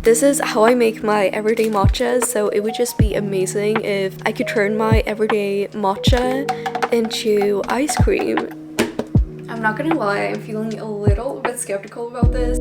This is how I make my everyday matcha, so it would just be amazing if I could turn my everyday matcha into ice cream. I'm not gonna lie, I'm feeling a little bit skeptical about this.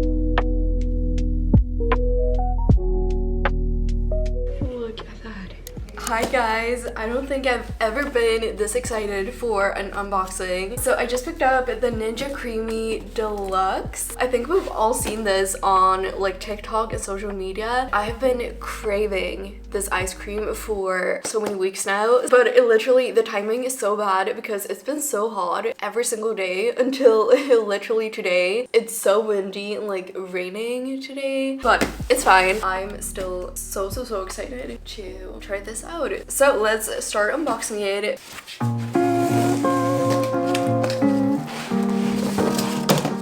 Look at that. Hi guys, I don't think I've ever been this excited for an unboxing. So I just picked up the Ninja Creami Deluxe. I think we've all seen this on like TikTok and social media. I have been craving this ice cream for so many weeks now, but it literally, the timing is so bad because it's been so hot every single day until literally today. It's so windy and like raining today, but it's fine. I'm still so excited to try this out. So let's start unboxing it.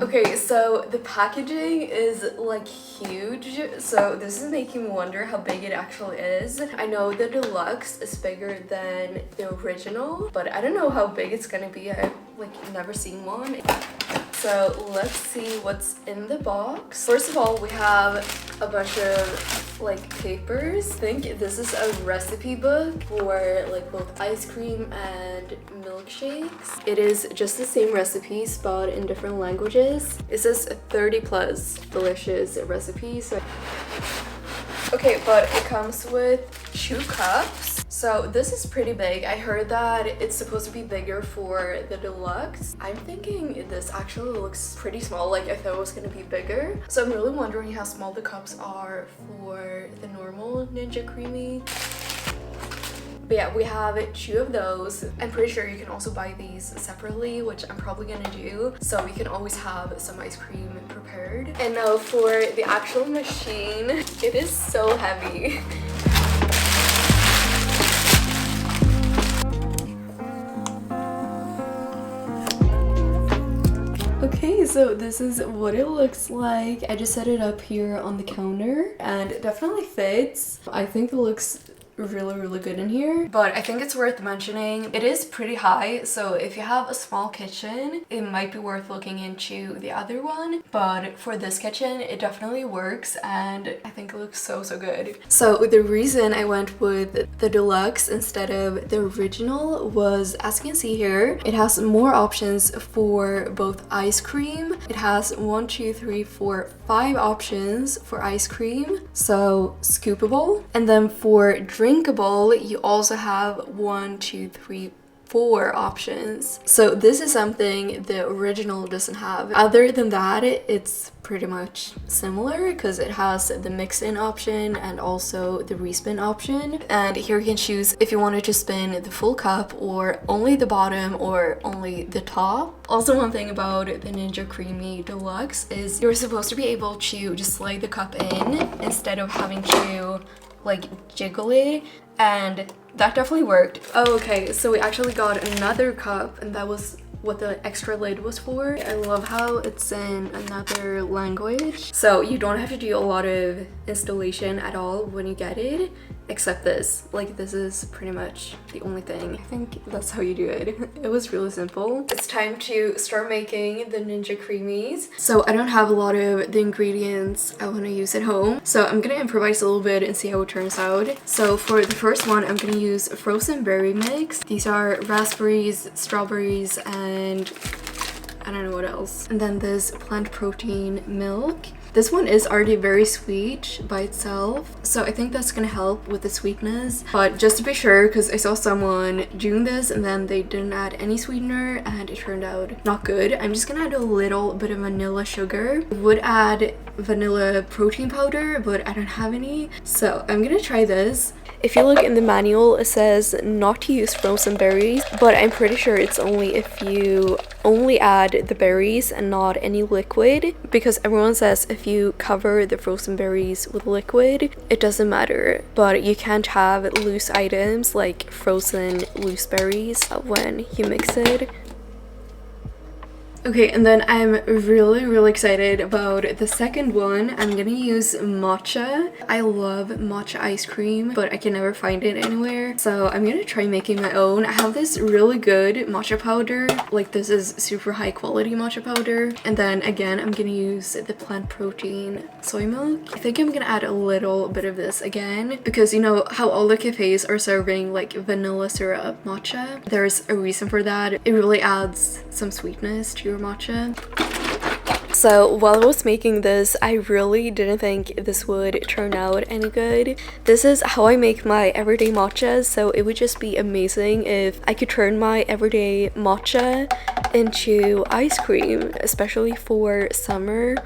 Okay, so the packaging is like huge, so this is making me wonder how big it actually is. I know the deluxe is bigger than the original, but I don't know how big it's gonna be. I've like never seen one. So let's see what's in the box. First of all, we have a bunch of like papers. I think this is a recipe book for like both ice cream and milkshakes. It is just the same recipes but in different languages. It says 30+ delicious recipes. Okay, but it comes with 2 cups. So this is pretty big. I heard that it's supposed to be bigger for the deluxe. I'm thinking this actually looks pretty small. Like I thought it was gonna be bigger. So I'm really wondering how small the cups are for the normal Ninja Creami. But yeah, we have 2 of those. I'm pretty sure you can also buy these separately, which I'm probably gonna do. So we can always have some ice cream prepared. And now for the actual machine, it is so heavy. Okay, so this is what it looks like. I just set it up here on the counter and it definitely fits. I think it looks really good in here, but I think it's worth mentioning it is pretty high, so if you have a small kitchen it might be worth looking into the other one, but for this kitchen it definitely works and I think it looks so good. So the reason I went with the deluxe instead of the original was, as you can see here, it has more options for both ice cream. It has 1, 2, 3, 4, 5 options for ice cream, so scoopable, and then for drinkable you also have 1, 2, 3, 4 options. So this is something the original doesn't have. Other than that, it's pretty much similar because it has the mix-in option and also the respin option, and here you can choose if you wanted to spin the full cup or only the bottom or only the top. Also, one thing about the Ninja Creami Deluxe is you're supposed to be able to just slide the cup in instead of having to like jiggle it, and that definitely worked. Oh, okay, so we actually got another cup and that was what the extra lid was for. I love how it's in another language, so you don't have to do a lot of installation at all when you get it, except this. Like this is pretty much the only thing. I think that's how you do it. It was really simple. It's time to start making the Ninja Creamies. So I don't have a lot of the ingredients I want to use at home, so I'm gonna improvise a little bit and see how it turns out. So for the first one, I'm gonna use frozen berry mix. These are raspberries, strawberries, and I don't know what else. And then this plant protein milk. This one is already very sweet by itself, so I think that's gonna help with the sweetness. But just to be sure, because I saw someone doing this and then they didn't add any sweetener and it turned out not good, I'm just gonna add a little bit of vanilla sugar. I would add vanilla protein powder, but I don't have any, so I'm gonna try this. If you look in the manual, it says not to use frozen berries, but I'm pretty sure it's only if you only add the berries and not any liquid, because everyone says if you cover the frozen berries with liquid, it doesn't matter, but you can't have loose items like frozen loose berries when you mix it. Okay, and then I'm really excited about the second one. I'm gonna use matcha. I love matcha ice cream, but I can never find it anywhere. So I'm gonna try making my own. I have this really good matcha powder. Like, this is super high quality matcha powder. And then again, I'm gonna use the plant protein soy milk. I think I'm gonna add a little bit of this again, because you know how all the cafes are serving like vanilla syrup matcha? There's a reason for that. It really adds some sweetness to your matcha. So while I was making this, I really didn't think this would turn out any good. This is how I make my everyday matcha, so it would just be amazing if I could turn my everyday matcha into ice cream, especially for summer.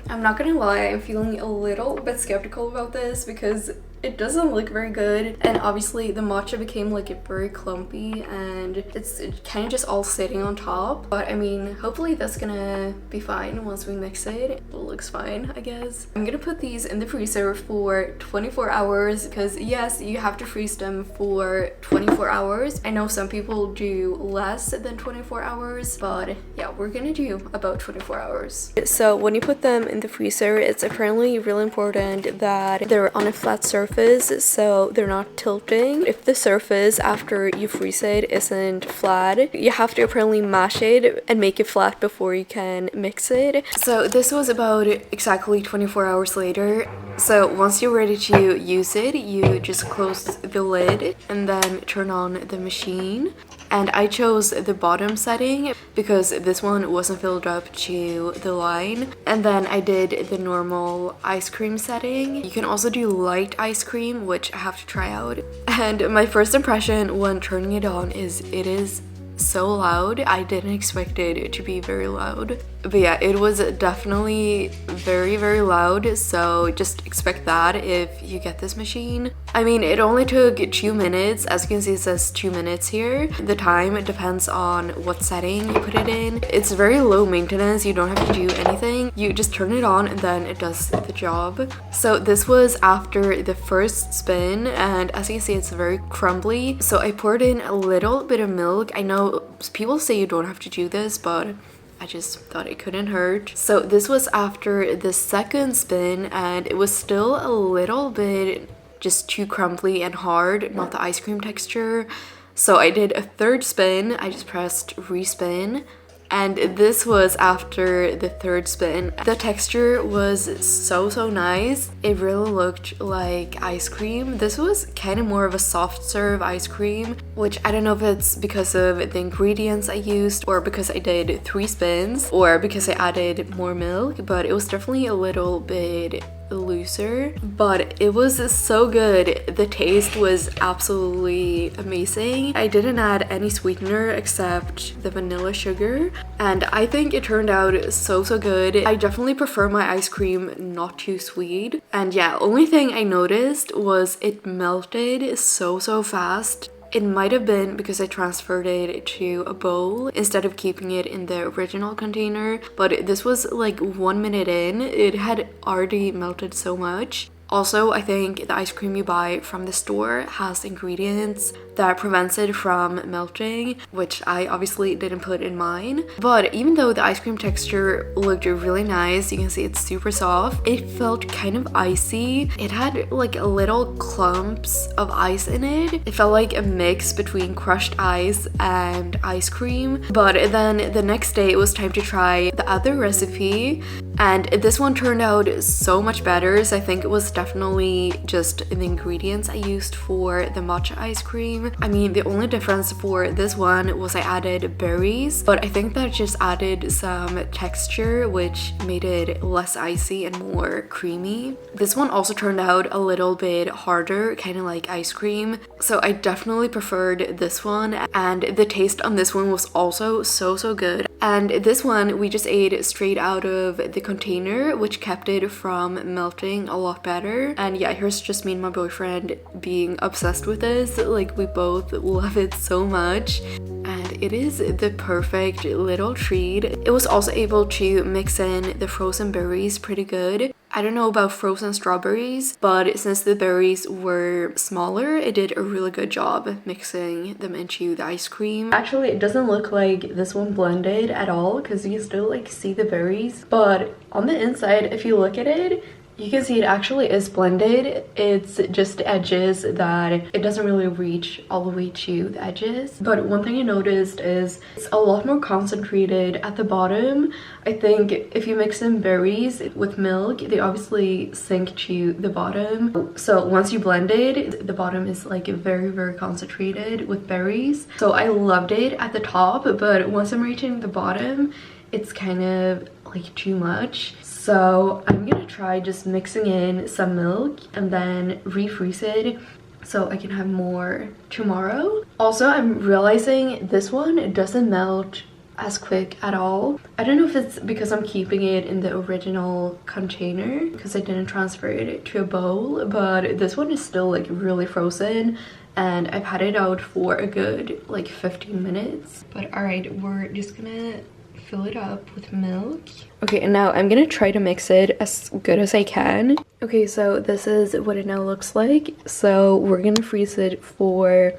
I'm not gonna lie, I'm feeling a little bit skeptical about this because it doesn't look very good, and obviously the matcha became like very clumpy and it's kind of just all sitting on top. But I mean, hopefully that's gonna be fine once we mix it. It looks fine, I guess. I'm gonna put these in the freezer for 24 hours because yes, you have to freeze them for 24 hours. I know some people do less than 24 hours, but yeah, we're gonna do about 24 hours. So when you put them in the freezer, it's apparently really important that they're on a flat surface so they're not tilting. If the surface after you freeze it isn't flat, you have to apparently mash it and make it flat before you can mix it. So this was about exactly 24 hours later. So once you're ready to use it, you just close the lid and then turn on the machine. And I chose the bottom setting because this one wasn't filled up to the line. And then I did the normal ice cream setting. You can also do light ice cream, which I have to try out. And my first impression when turning it on is it is so loud. I didn't expect it to be very loud. But yeah, it was definitely very loud, so just expect that if you get this machine. I mean, it only took 2 minutes. As you can see, it says 2 minutes here. The time depends on what setting you put it in. It's very low maintenance. You don't have to do anything. You just turn it on and then it does the job. So this was after the first spin, and as you can see, it's very crumbly. So I poured in a little bit of milk. I know people say you don't have to do this, but I just thought it couldn't hurt. So this was after the second spin, and it was still a little bit just too crumbly and hard, not the ice cream texture. So I did a third spin. I just pressed respin, and this was after the third spin. The texture was so nice. It really looked like ice cream. This was kind of more of a soft serve ice cream, which I don't know if it's because of the ingredients I used or because I did 3 spins or because I added more milk, but it was definitely a little bit looser, but it was so good. The taste was absolutely amazing. I didn't add any sweetener except the vanilla sugar, and I think it turned out so good. I definitely prefer my ice cream not too sweet. And yeah, only thing I noticed was it melted so fast. It might have been because I transferred it to a bowl instead of keeping it in the original container, but this was like 1 minute in. It had already melted so much. Also, I think the ice cream you buy from the store has ingredients that prevents it from melting, which I obviously didn't put in mine. But even though the ice cream texture looked really nice, you can see it's super soft, it felt kind of icy. It had like a little clumps of ice in it. It felt like a mix between crushed ice and ice cream. But then the next day it was time to try the other recipe, and this one turned out so much better. So I think it was definitely just the ingredients I used for the matcha ice cream. I mean, the only difference for this one was I added berries, but I think that just added some texture, which made it less icy and more creamy. This one also turned out a little bit harder, kind of like ice cream. So I definitely preferred this one, and the taste on this one was also so good. And this one we just ate straight out of the container, which kept it from melting a lot better. And yeah, here's just me and my boyfriend being obsessed with this. Like, we both love it so much, and it is the perfect little treat. It was also able to mix in the frozen berries pretty good. I don't know about frozen strawberries, but since the berries were smaller, it did a really good job mixing them into the ice cream. Actually, it doesn't look like this one blended at all because you still like see the berries, but on the inside, if you look at it, you can see it actually is blended. It's just the edges that it doesn't really reach all the way to the edges. But one thing I noticed is it's a lot more concentrated at the bottom. I think if you mix in berries with milk, they obviously sink to the bottom. So once you blend it, the bottom is like very concentrated with berries. So I loved it at the top, but once I'm reaching the bottom, it's kind of like too much. So I'm gonna try just mixing in some milk and then refreeze it so I can have more tomorrow. Also, I'm realizing this one doesn't melt as quick at all. I don't know if it's because I'm keeping it in the original container because I didn't transfer it to a bowl, but this one is still like really frozen and I've had it out for a good like 15 minutes. But all right, we're just gonna fill it up with milk. Okay, and now I'm gonna try to mix it as good as I can. Okay, so this is what it now looks like. So we're gonna freeze it for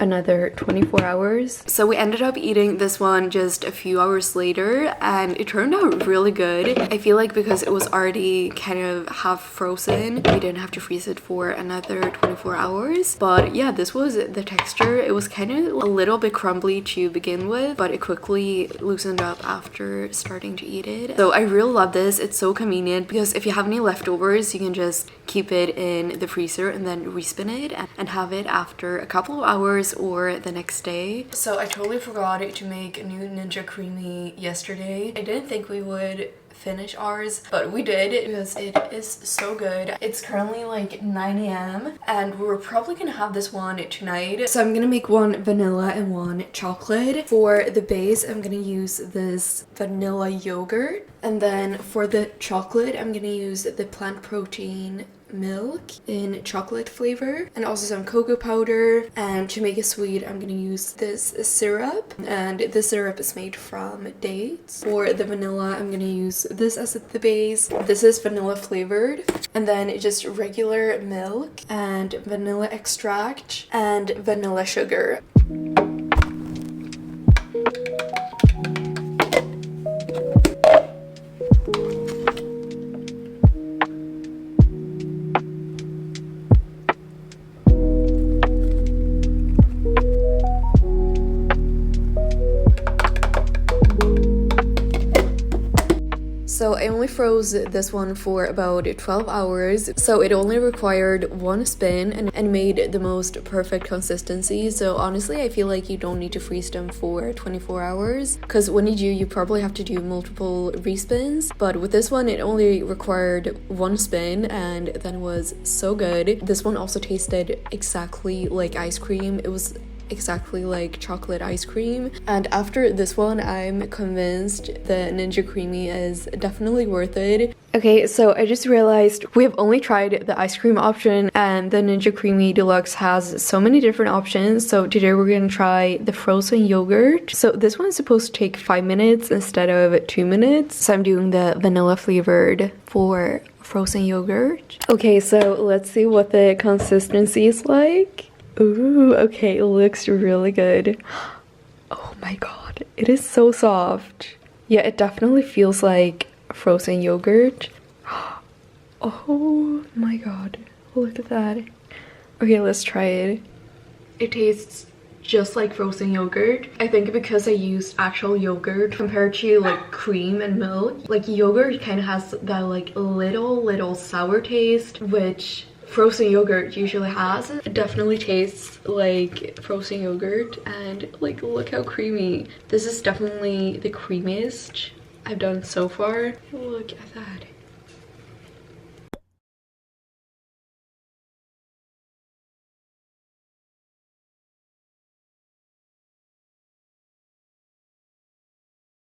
another 24 hours. So we ended up eating this one just a few hours later and it turned out really good. I feel like because it was already kind of half frozen, we didn't have to freeze it for another 24 hours. But yeah, this was the texture. It was kind of a little bit crumbly to begin with, but it quickly loosened up after starting to eat it. So I really love this. It's so convenient because if you have any leftovers, you can just keep it in the freezer and then respin it and have it after a couple of hours or the next day. So I totally forgot to make a new Ninja Creami yesterday. I didn't think we would finish ours, but we did because it is so good. It's currently like 9 a.m. and we're probably gonna have this one tonight. So I'm gonna make one vanilla and one chocolate. For the base, I'm gonna use this vanilla yogurt, and then for the chocolate, I'm gonna use the plant protein milk in chocolate flavor and also some cocoa powder. And to make it sweet, I'm gonna use this syrup, and this syrup is made from dates. For the vanilla, I'm gonna use this as the base. This is vanilla flavored, and then just regular milk and vanilla extract and vanilla sugar. So I only froze this one for about 12 hours, so it only required one spin and made the most perfect consistency. So honestly, I feel like you don't need to freeze them for 24 hours because when you do, you probably have to do multiple respins. But with this one, it only required one spin and then was so good. This one also tasted exactly like ice cream. It was exactly like chocolate ice cream, and after this one I'm convinced the Ninja Creami is definitely worth it. Okay, so I just realized we have only tried the ice cream option and the Ninja Creami Deluxe has so many different options. So today we're gonna try the frozen yogurt. So this one's supposed to take 5 minutes instead of 2 minutes. So I'm doing the vanilla flavored for frozen yogurt. Okay, so let's see what the consistency is like. Ooh, okay, it looks really good. Oh my god, it is so soft. Yeah, it definitely feels like frozen yogurt. Oh my god, look at that. Okay, let's try it. It tastes just like frozen yogurt. I think because I used actual yogurt compared to like cream and milk. Like yogurt kind of has that like little sour taste, which frozen yogurt usually has. It definitely tastes like frozen yogurt, and like look how creamy. This is definitely the creamiest I've done so far. Look at that.